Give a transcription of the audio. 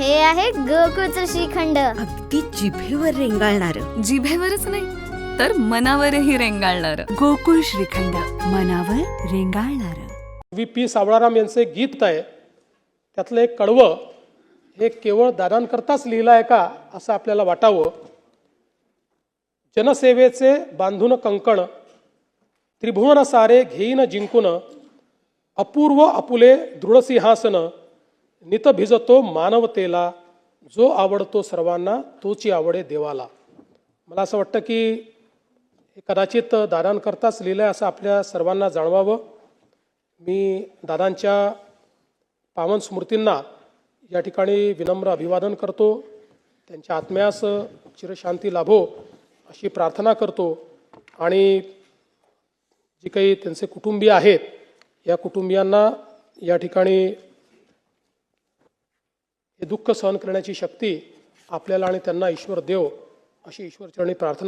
हे आहे गोकुळचं श्रीखंड. अगदी जिभेवर रेंगाळणार. जिभेवरच नाही तर मनावरही रेंगाळणार. गोकुळ श्रीखंड, मनावर रेंगाळणार. VP सावळाराम यांचे गीत आहे, त्यातलं एक कडवं हे केवळ दादांकरताच लिहिलं आहे का असं आपल्याला वाटावं. जनसेवेचे बांधून कंकण, त्रिभुवन सारे घेईन जिंकून, अपूर्व आपुले दृढसिंहासन, नित भिजतो मानवतेला, जो आवडतो सर्वांना तोची आवडे देवाला. मला असं वाटतं की हे कदाचित दादांकरताच लिहिलं आहे असं आपल्या सर्वांना जाणवावं. मी दादांच्या पावन स्मृतींना या ठिकाणी विनम्र अभिवादन करतो. त्यांच्या आत्म्यास चिरशांती लाभो अशी प्रार्थना करतो. आणि जी काही त्यांचे कुटुंबीय आहेत या कुटुंबियांना या ठिकाणी हे दुःख सहन करण्याची शक्ती आपल्याला आणि त्यांना ईश्वर देव अशी ईश्वरचरणी प्रार्थना